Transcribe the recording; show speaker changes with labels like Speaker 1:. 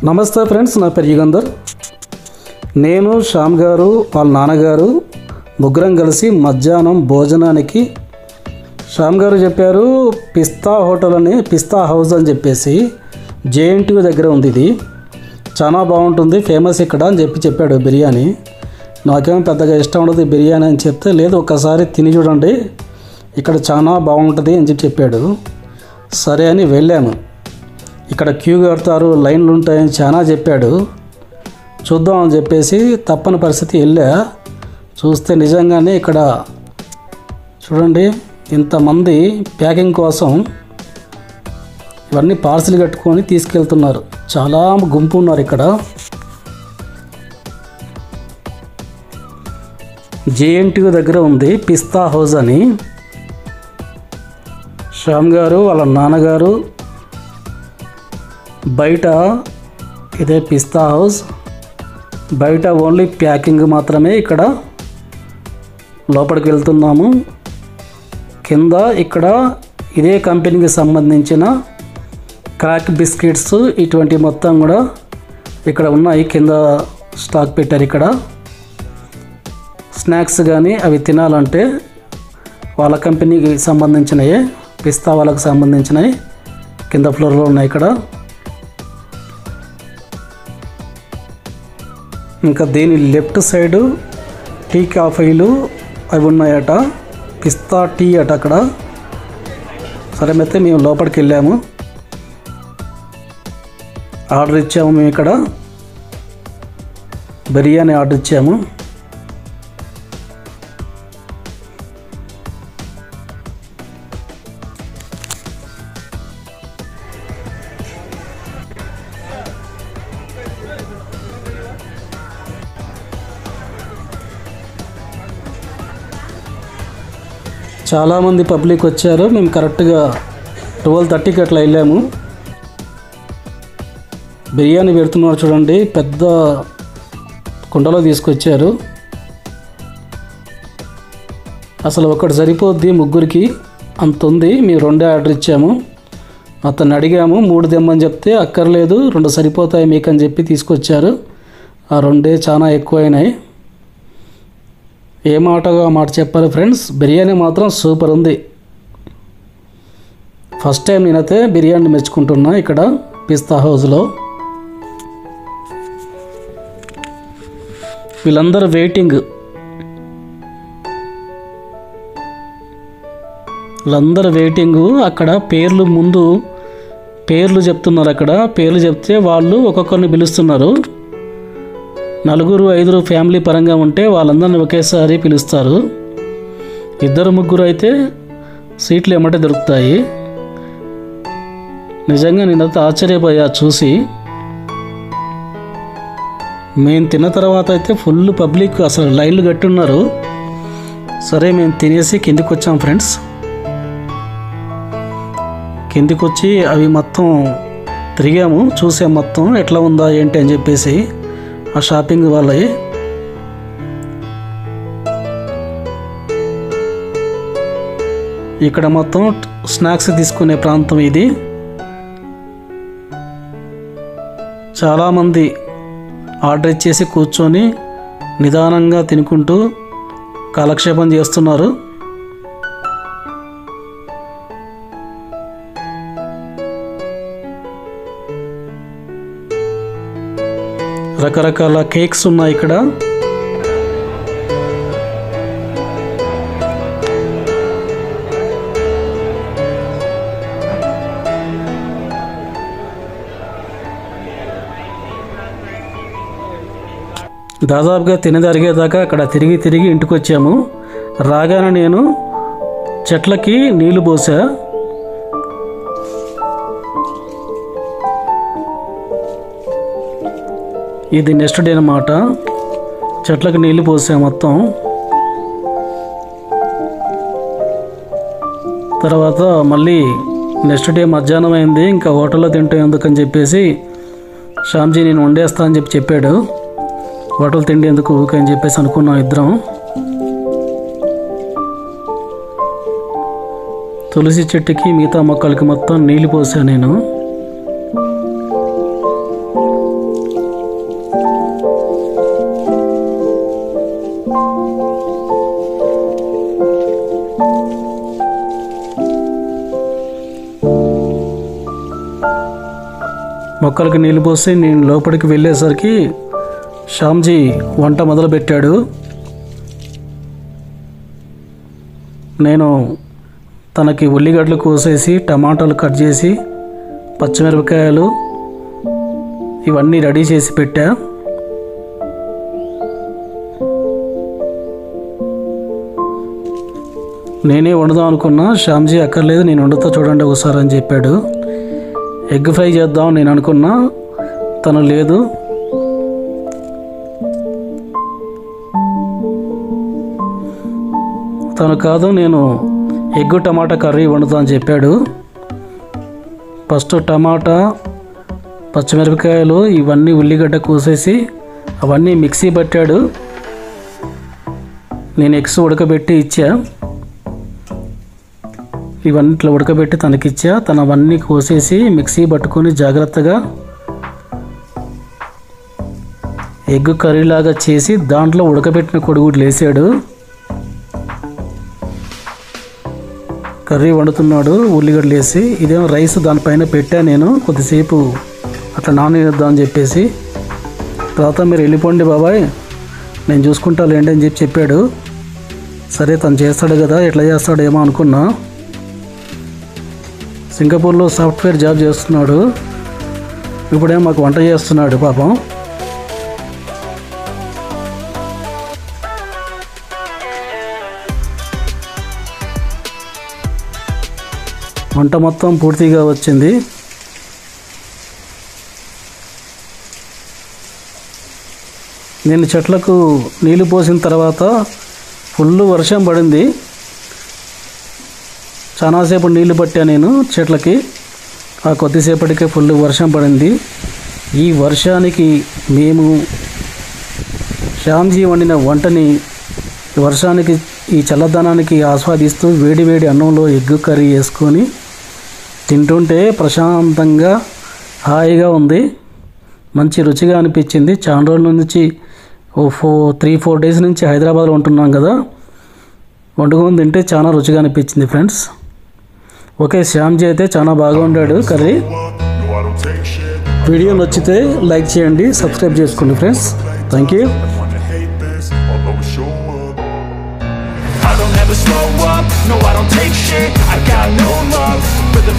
Speaker 1: నమస్తే ఫ్రెండ్స్, నా పేరు యుగంధర్. నేను శ్యామ్ గారు వాళ్ళ నాన్నగారు ముగ్గురం కలిసి మధ్యాహ్నం భోజనానికి శ్యామ్ గారు చెప్పారు పిస్తా హోటల్ అని, పిస్తా హౌస్ అని చెప్పేసి జేఎన్టీయూ దగ్గర ఉంది. ఇది చాలా బాగుంటుంది, ఫేమస్ ఇక్కడ అని చెప్పాడు బిర్యానీ. నాకేమో పెద్దగా ఇష్టం ఉండదు బిర్యానీ అని చెప్తే, లేదు ఒక్కసారి తిని చూడండి ఇక్కడ చాలా బాగుంటుంది అని చెప్పాడు. సరే అని వెళ్ళాము. ఇక్కడ క్యూ కడతారు, లైన్లు ఉంటాయని చాలా చెప్పాడు. చూద్దాం అని చెప్పేసి తప్పని పరిస్థితి వెళ్ళా. చూస్తే నిజంగానే ఇక్కడ చూడండి ఇంతమంది ప్యాకింగ్ కోసం ఇవన్నీ పార్సిల్ కట్టుకొని తీసుకెళ్తున్నారు. చాలా గుంపు ఉన్నారు ఇక్కడ. జేఎన్టీయూ దగ్గర ఉంది పిస్తా హౌస్ అని. శ్యామ్ గారు వాళ్ళ నాన్నగారు బయట ఇదే పిస్తా హౌస్, బయట ఓన్లీ ప్యాకింగ్ మాత్రమే. ఇక్కడ లోపలికి వెళ్తున్నాము. కింద ఇక్కడ ఇదే కంపెనీకి సంబంధించిన క్రాక్ బిస్కెట్స్ ఇటువంటి మొత్తం కూడా ఇక్కడ ఉన్నాయి. కింద స్టాక్ పెట్టారు. ఇక్కడ స్నాక్స్ కానీ అవి తినాలంటే వాళ్ళ కంపెనీకి సంబంధించినవి, పిస్తా వాళ్ళకి సంబంధించినవి కింద ఫ్లోర్లో ఉన్నాయి. ఇక్కడ ఇంకా దీని లెఫ్ట్ సైడు టీ కాఫీలు అవి ఉన్నాయట, పిస్తా టీ అట అక్కడ. సరే అయితే మేము లోపలికి వెళ్ళాము, ఆర్డర్ ఇచ్చాము. మేము ఇక్కడ బిర్యానీ ఆర్డర్ ఇచ్చాము. చాలామంది పబ్లిక్ వచ్చారు. మేము కరెక్ట్గా 12:30కి అట్లా వెళ్ళాము. బిర్యానీ పెడుతున్నారు చూడండి, పెద్ద కుండలో తీసుకొచ్చారు. అసలు ఒకటి సరిపోద్ది ముగ్గురికి అంత ఉంది. మేము 2 ఆర్డర్ ఇచ్చాము. అతన్ని అడిగాము 3 తెమ్మని చెప్తే అక్కర్లేదు 2 సరిపోతాయి మీకు అని చెప్పి తీసుకొచ్చారు. ఆ 2 చాలా ఎక్కువైనాయి. ఏ మాటగా మాట చెప్పాలి ఫ్రెండ్స్, బిర్యానీ మాత్రం సూపర్ ఉంది. ఫస్ట్ టైం నేనైతే బిర్యానీ మెచ్చుకుంటున్నా ఇక్కడ పిస్తా హౌస్లో. వీళ్ళందరూ వెయిటింగ్, అక్కడ పేర్లు ముందు పేర్లు చెప్తున్నారు. అక్కడ పేర్లు చెప్తే వాళ్ళు ఒక్కొక్కరిని పిలుస్తున్నారు. 4-5 ఫ్యామిలీ పరంగా ఉంటే వాళ్ళందరినీ ఒకేసారి పిలుస్తారు. 2-3 అయితే సీట్లు ఏమంటే దొరుకుతాయి. నిజంగా నేనైతే ఆశ్చర్యపోయా చూసి. మేము తిన్న తర్వాత అయితే ఫుల్ పబ్లిక్ అసలు లైన్లు కట్టున్నారు. సరే మేము తినేసి కిందికి వచ్చాం ఫ్రెండ్స్. కిందికి వచ్చి అవి మొత్తం తిరిగాము, చూసాం మొత్తం ఎట్లా ఉందా ఏంటి అని చెప్పేసి ఆ షాపింగ్ వాళ్ళవి. ఇక్కడ మొత్తం స్నాక్స్ తీసుకునే ప్రాంతం ఇది. చాలామంది ఆర్డర్ ఇచ్చేసి కూర్చొని నిదానంగా తినుకుంటూ కాలక్షేపం చేస్తున్నారు. రకరకాల కేక్స్ ఉన్నాయి ఇక్కడ. దాదాపుగా తినదరిగేదాకా అక్కడ తిరిగి ఇంటికి వచ్చాము. రాగానే నేను చెట్లకి నీళ్లు పోసా. ఇది నెక్స్ట్ డే అన్నమాట. చెట్లకు నీళ్ళు పోసా మొత్తం. తర్వాత మళ్ళీ నెక్స్ట్ డే మధ్యాహ్నం అయింది. ఇంకా హోటల్లో తింటాం ఎందుకని చెప్పేసి శ్యామ్జీ నేను వండేస్తా అని చెప్పాడు. హోటల్ తిండి ఎందుకు అని చెప్పేసి అనుకున్నాం ఇద్దరం. తులసి చెట్టుకి మిగతా మొక్కలకి మొత్తం నీళ్ళు పోసాను నేను. మొక్కలకి నీళ్ళు పోసి నేను లోపలికి వెళ్ళేసరికి శ్యామ్జీ వంట మొదలుపెట్టాడు. నేను తనకి ఉల్లిగడ్డలు కోసేసి, టమాటాలు కట్ చేసి, పచ్చిమిరపకాయలు ఇవన్నీ రెడీ చేసి పెట్టా. నేనే వండుదాం అనుకున్నా. శ్యామ్జీ అక్కర్లేదు, నేను వండుతా చూడండి ఒకసారి అని చెప్పాడు. ఎగ్ ఫ్రై చేద్దాం నేను అనుకున్నా, తను లేదు. తను కాదు, నేను ఎగ్ టమాటా కర్రీ వండుతా అని చెప్పాడు. ఫస్ట్ టమాటా, పచ్చిమిరపకాయలు ఇవన్నీ ఉల్లిగడ్డ కోసేసి అవన్నీ మిక్సీ పట్టాడు. నేను ఎగ్స్ ఉడకబెట్టి ఇచ్చా. ఇవన్నీ ఇట్లా ఉడకబెట్టి తనకిచ్చా. తను అవన్నీ కోసేసి మిక్సీ పట్టుకొని జాగ్రత్తగా ఎగ్ కర్రీలాగా చేసి దాంట్లో ఉడకబెట్టిన కొడుగుడ్లు వేసాడు. కర్రీ వండుతున్నాడు ఉల్లిగడ్డలు వేసి. ఇదేమో రైస్ దానిపైన పెట్టా నేను కొద్దిసేపు అట్లా నానేద్దాం అని చెప్పేసి. తర్వాత మీరు వెళ్ళిపోండి బాబాయ్, నేను చూసుకుంటా లేండి అని చెప్పాడు. సరే తను చేస్తాడు కదా, ఎట్లా చేస్తాడేమో అనుకున్నా. సింగపూర్లో సాఫ్ట్వేర్ జాబ్ చేస్తున్నాడు. ఇప్పుడేమో మాకు వంట చేస్తున్నాడు పాపం. వంట మొత్తం పూర్తిగా వచ్చింది. నేను చెట్లకు నీళ్లు పోసిన తర్వాత ఫుల్ వర్షం పడింది. చాలాసేపు నీళ్లు పట్టా నేను చెట్లకి. ఆ కొద్దిసేపటికే ఫుల్ వర్షం పడింది. ఈ వర్షానికి మేము శ్యామ్జీ వండిన వంటని వర్షానికి, ఈ చల్లదనానికి ఆస్వాదిస్తూ వేడి వేడి అన్నంలో ఎగ్ కర్రీ వేసుకొని తింటుంటే ప్రశాంతంగా హాయిగా ఉంది. మంచి రుచిగా అనిపించింది. చాలా రోజుల నుంచి 3-4 డేస్ నుంచి హైదరాబాద్లో ఉంటున్నాం కదా, వండుకొని తింటే చాలా రుచిగా అనిపించింది ఫ్రెండ్స్. ఓకే, శ్యామ్జీ అయితే చాలా బాగా వండాడు కర్రీ. వీడియో నచ్చితే లైక్ చేయండి, సబ్స్క్రైబ్ చేసుకోండి friends. Thank you. Slow up, no I don't take shit, I got no love for the